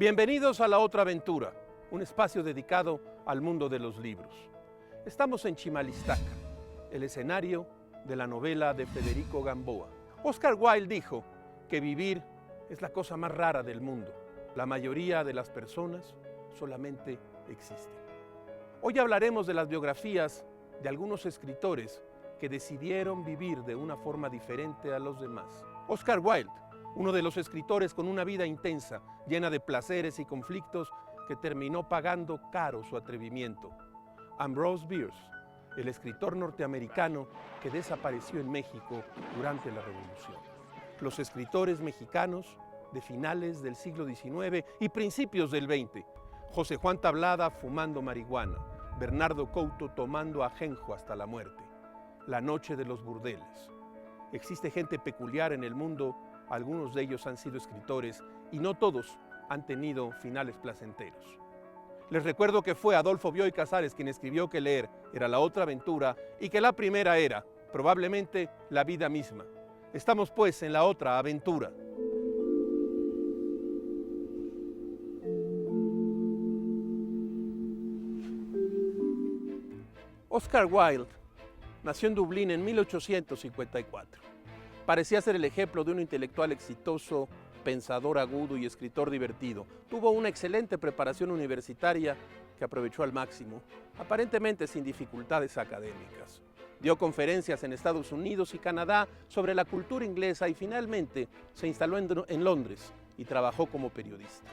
Bienvenidos a La Otra Aventura, un espacio dedicado al mundo de los libros. Estamos en Chimalistaca, el escenario de la novela de Federico Gamboa. Oscar Wilde dijo que vivir es la cosa más rara del mundo. La mayoría de las personas solamente existen. Hoy hablaremos de las biografías de algunos escritores que decidieron vivir de una forma diferente a los demás. Oscar Wilde, uno de los escritores con una vida intensa, llena de placeres y conflictos, que terminó pagando caro su atrevimiento. Ambrose Bierce, el escritor norteamericano que desapareció en México durante la Revolución. Los escritores mexicanos de finales del siglo XIX y principios del XX. José Juan Tablada fumando marihuana, Bernardo Couto tomando ajenjo hasta la muerte. La noche de los burdeles. Existe gente peculiar en el mundo. Algunos de ellos han sido escritores y no todos han tenido finales placenteros. Les recuerdo que fue Adolfo Bioy Casares quien escribió que leer era la otra aventura y que la primera era, probablemente, la vida misma. Estamos pues en la otra aventura. Oscar Wilde nació en Dublín en 1854. Parecía ser el ejemplo de un intelectual exitoso, pensador agudo y escritor divertido. Tuvo una excelente preparación universitaria que aprovechó al máximo, aparentemente sin dificultades académicas. Dio conferencias en Estados Unidos y Canadá sobre la cultura inglesa y finalmente se instaló en Londres y trabajó como periodista.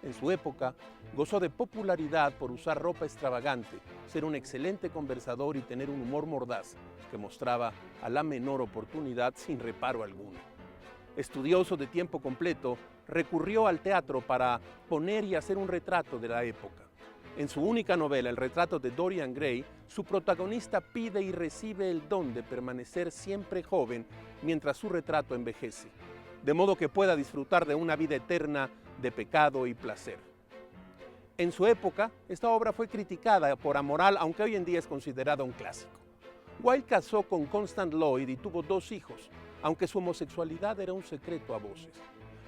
En su época, gozó de popularidad por usar ropa extravagante, ser un excelente conversador y tener un humor mordaz que mostraba a la menor oportunidad sin reparo alguno. Estudioso de tiempo completo, recurrió al teatro para poner y hacer un retrato de la época. En su única novela, El retrato de Dorian Gray, su protagonista pide y recibe el don de permanecer siempre joven mientras su retrato envejece, de modo que pueda disfrutar de una vida eterna de pecado y placer. En su época, esta obra fue criticada por amoral, aunque hoy en día es considerada un clásico. Wilde casó con Constance Lloyd y tuvo 2 hijos, aunque su homosexualidad era un secreto a voces.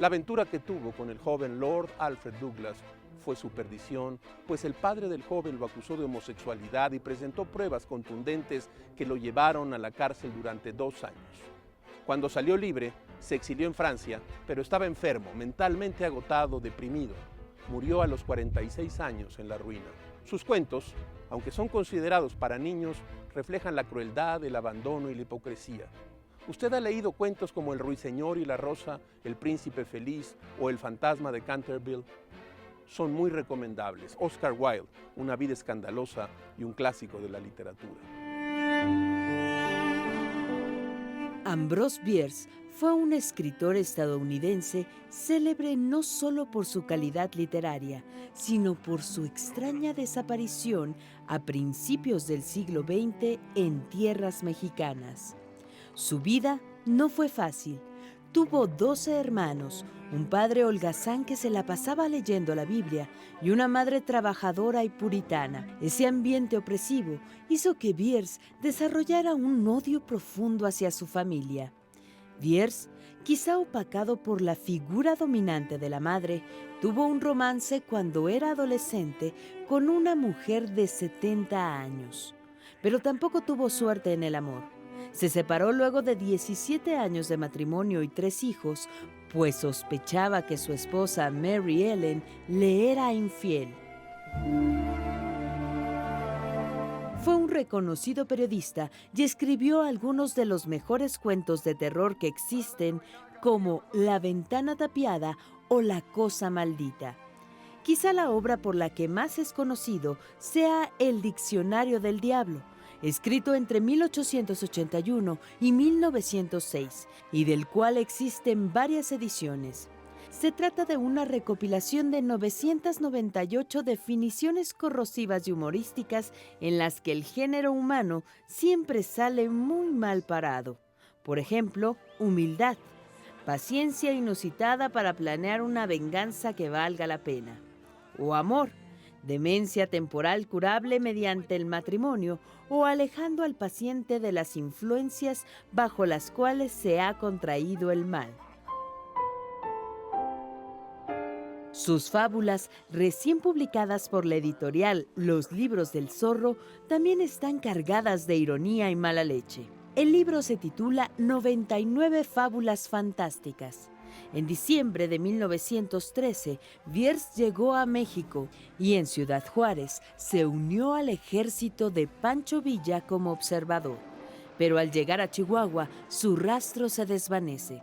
La aventura que tuvo con el joven Lord Alfred Douglas fue su perdición, pues el padre del joven lo acusó de homosexualidad y presentó pruebas contundentes que lo llevaron a la cárcel durante 2 años. Cuando salió libre, se exilió en Francia, pero estaba enfermo, mentalmente agotado, deprimido. Murió a los 46 años en la ruina. Sus cuentos, aunque son considerados para niños, reflejan la crueldad, el abandono y la hipocresía. ¿Usted ha leído cuentos como El ruiseñor y la rosa, El príncipe feliz o El fantasma de Canterville? Son muy recomendables. Oscar Wilde, una vida escandalosa y un clásico de la literatura. Ambrose Bierce fue un escritor estadounidense célebre no solo por su calidad literaria, sino por su extraña desaparición a principios del siglo XX en tierras mexicanas. Su vida no fue fácil. Tuvo 12 hermanos, un padre holgazán que se la pasaba leyendo la Biblia y una madre trabajadora y puritana. Ese ambiente opresivo hizo que Bierce desarrollara un odio profundo hacia su familia. Bierce, quizá opacado por la figura dominante de la madre, tuvo un romance cuando era adolescente con una mujer de 70 años. Pero tampoco tuvo suerte en el amor. Se separó luego de 17 años de matrimonio y 3 hijos, pues sospechaba que su esposa Mary Ellen le era infiel. Fue un reconocido periodista y escribió algunos de los mejores cuentos de terror que existen, como La ventana tapiada o La cosa maldita. Quizá la obra por la que más es conocido sea El diccionario del diablo, escrito entre 1881 y 1906, y del cual existen varias ediciones. Se trata de una recopilación de 998 definiciones corrosivas y humorísticas en las que el género humano siempre sale muy mal parado. Por ejemplo, humildad, paciencia inusitada para planear una venganza que valga la pena. O amor, demencia temporal curable mediante el matrimonio o alejando al paciente de las influencias bajo las cuales se ha contraído el mal. Sus fábulas, recién publicadas por la editorial Los Libros del Zorro, también están cargadas de ironía y mala leche. El libro se titula 99 fábulas fantásticas. En diciembre de 1913, Viers llegó a México y en Ciudad Juárez se unió al ejército de Pancho Villa como observador. Pero al llegar a Chihuahua, su rastro se desvanece.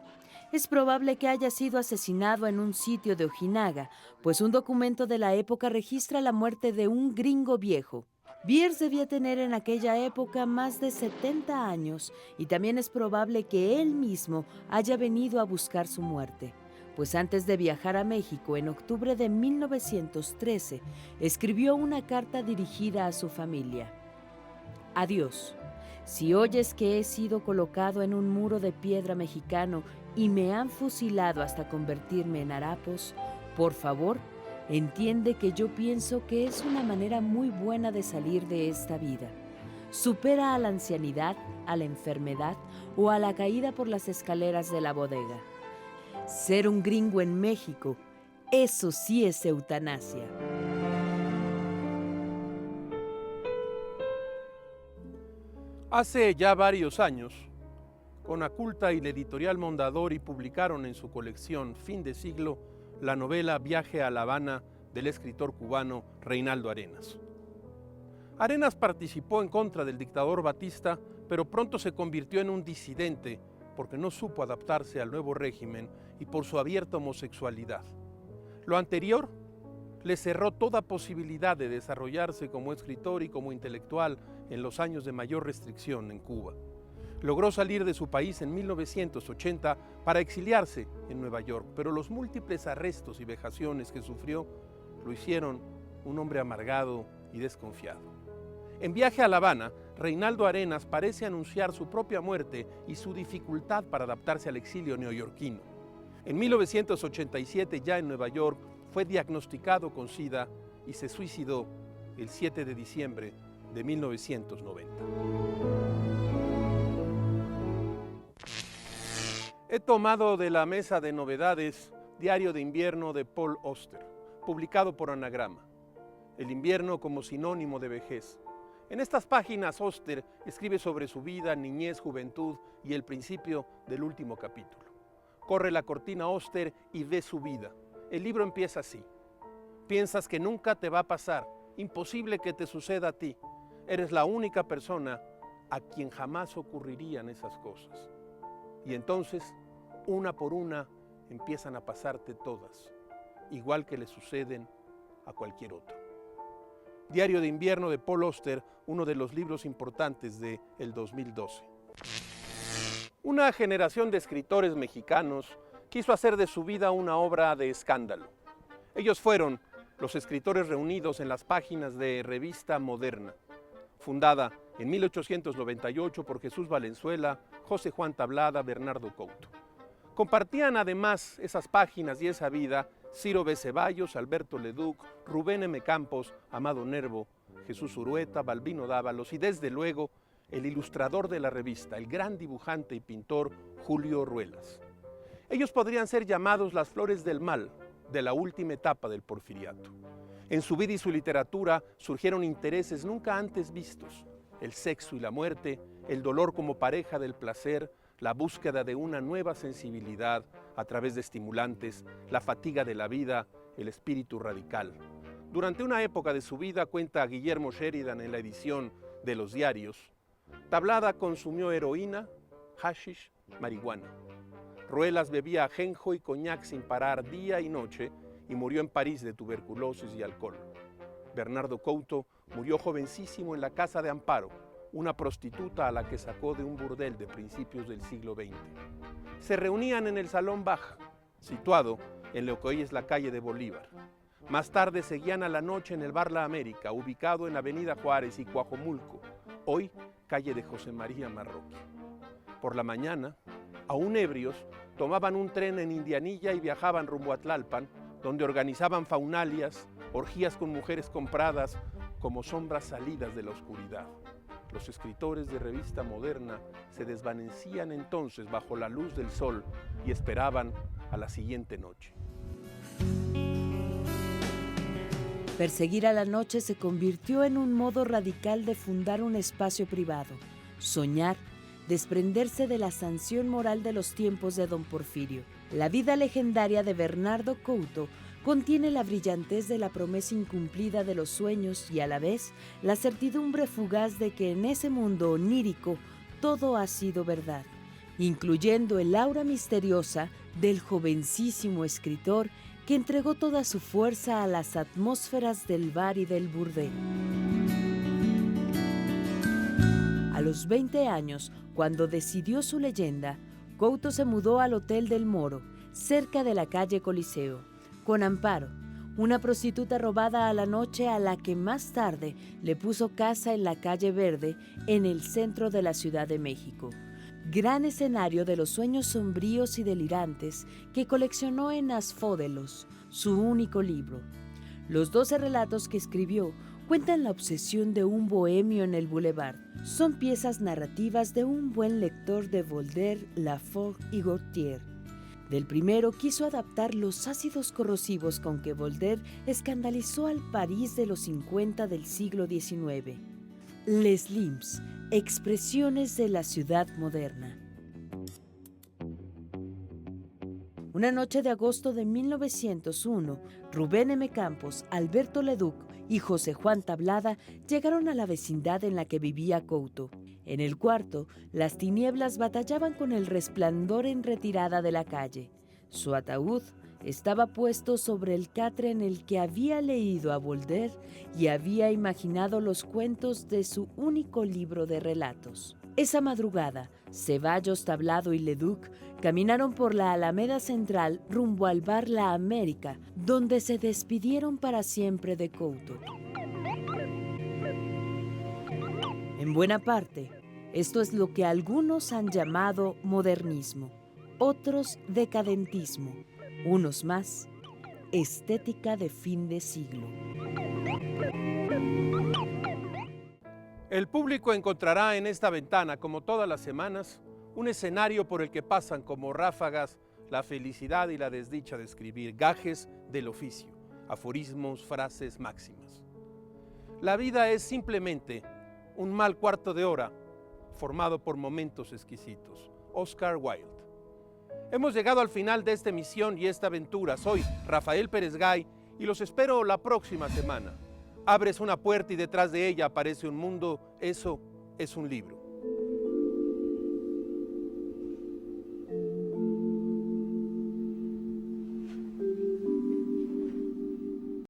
Es probable que haya sido asesinado en un sitio de Ojinaga, pues un documento de la época registra la muerte de un gringo viejo. Viers debía tener en aquella época más de 70 años y también es probable que él mismo haya venido a buscar su muerte, pues antes de viajar a México en octubre de 1913, escribió una carta dirigida a su familia. Adiós. Si oyes que he sido colocado en un muro de piedra mexicano y me han fusilado hasta convertirme en harapos, por favor, entiende que yo pienso que es una manera muy buena de salir de esta vida. Supera a la ancianidad, a la enfermedad o a la caída por las escaleras de la bodega. Ser un gringo en México, eso sí es eutanasia. Hace ya varios años, Conaculta y la editorial Mondadori publicaron en su colección Fin de Siglo la novela Viaje a La Habana del escritor cubano Reinaldo Arenas. Arenas participó en contra del dictador Batista, pero pronto se convirtió en un disidente porque no supo adaptarse al nuevo régimen y por su abierta homosexualidad. Lo anterior le cerró toda posibilidad de desarrollarse como escritor y como intelectual en los años de mayor restricción en Cuba. Logró salir de su país en 1980 para exiliarse en Nueva York, pero los múltiples arrestos y vejaciones que sufrió lo hicieron un hombre amargado y desconfiado. En Viaje a La Habana, Reinaldo Arenas parece anunciar su propia muerte y su dificultad para adaptarse al exilio neoyorquino. En 1987, ya en Nueva York, fue diagnosticado con SIDA y se suicidó el 7 de diciembre de 1990. He tomado de la mesa de novedades Diario de Invierno de Paul Auster, publicado por Anagrama. El invierno como sinónimo de vejez. En estas páginas Auster escribe sobre su vida, niñez, juventud y el principio del último capítulo. Corre la cortina Auster y ve su vida. El libro empieza así. Piensas que nunca te va a pasar, imposible que te suceda a ti. Eres la única persona a quien jamás ocurrirían esas cosas. Y entonces, una por una, empiezan a pasarte todas, igual que le suceden a cualquier otro. Diario de Invierno de Paul Auster, uno de los libros importantes del 2012. Una generación de escritores mexicanos quiso hacer de su vida una obra de escándalo. Ellos fueron los escritores reunidos en las páginas de Revista Moderna, fundada en 1898 por Jesús Valenzuela, José Juan Tablada, Bernardo Couto. Compartían además esas páginas y esa vida Ciro B. Ceballos, Alberto Leduc, Rubén M. Campos, Amado Nervo, Jesús Urueta, Balbino Dávalos y desde luego el ilustrador de la revista, el gran dibujante y pintor Julio Ruelas. Ellos podrían ser llamados las flores del mal de la última etapa del porfiriato. En su vida y su literatura surgieron intereses nunca antes vistos: el sexo y la muerte, el dolor como pareja del placer, la búsqueda de una nueva sensibilidad a través de estimulantes, la fatiga de la vida, el espíritu radical. Durante una época de su vida, cuenta Guillermo Sheridan en la edición de Los Diarios, Tablada consumió heroína, hashish, marihuana. Ruelas bebía ajenjo y coñac sin parar día y noche y murió en París de tuberculosis y alcohol. Bernardo Couto murió jovencísimo en la Casa de Amparo, una prostituta a la que sacó de un burdel de principios del siglo XX. Se reunían en el Salón Bach, situado en lo que hoy es la calle de Bolívar. Más tarde seguían a la noche en el Bar La América, ubicado en Avenida Juárez y Coajomulco, hoy calle de José María Marroquí. Por la mañana, aún ebrios, tomaban un tren en Indianilla y viajaban rumbo a Tlalpan, donde organizaban faunalias, orgías con mujeres compradas como sombras salidas de la oscuridad. Los escritores de Revista Moderna se desvanecían entonces bajo la luz del sol y esperaban a la siguiente noche. Perseguir a la noche se convirtió en un modo radical de fundar un espacio privado. Soñar, desprenderse de la sanción moral de los tiempos de don Porfirio. La vida legendaria de Bernardo Couto contiene la brillantez de la promesa incumplida de los sueños y a la vez la certidumbre fugaz de que en ese mundo onírico todo ha sido verdad, incluyendo el aura misteriosa del jovencísimo escritor que entregó toda su fuerza a las atmósferas del bar y del burdel. A los 20 años, cuando decidió su leyenda, Couto se mudó al Hotel del Moro, cerca de la calle Coliseo, con Amparo, una prostituta robada a la noche a la que más tarde le puso casa en la calle Verde, en el centro de la Ciudad de México. Gran escenario de los sueños sombríos y delirantes que coleccionó en Asfódelos, su único libro. Los 12 relatos que escribió cuentan la obsesión de un bohemio en el boulevard. Son piezas narrativas de un buen lector de Baudelaire, Lafont y Gautier. Del primero quiso adaptar los ácidos corrosivos con que Baudelaire escandalizó al París de los 50 del siglo XIX. Les Limbs, expresiones de la ciudad moderna. Una noche de agosto de 1901, Rubén M. Campos, Alberto Leduc y José Juan Tablada llegaron a la vecindad en la que vivía Couto. En el cuarto, las tinieblas batallaban con el resplandor en retirada de la calle. Su ataúd estaba puesto sobre el catre en el que había leído a Baudelaire y había imaginado los cuentos de su único libro de relatos. Esa madrugada, Ceballos, Tablado y Leduc caminaron por la Alameda Central rumbo al bar La América, donde se despidieron para siempre de Couto. En buena parte, esto es lo que algunos han llamado modernismo, otros decadentismo, unos más, estética de fin de siglo. El público encontrará en esta ventana, como todas las semanas, un escenario por el que pasan como ráfagas la felicidad y la desdicha de escribir, gajes del oficio, aforismos, frases, máximas. La vida es simplemente un mal cuarto de hora formado por momentos exquisitos. Oscar Wilde. Hemos llegado al final de esta emisión y esta aventura. Soy Rafael Pérez Gay y los espero la próxima semana. Abres una puerta y detrás de ella aparece un mundo. Eso es un libro.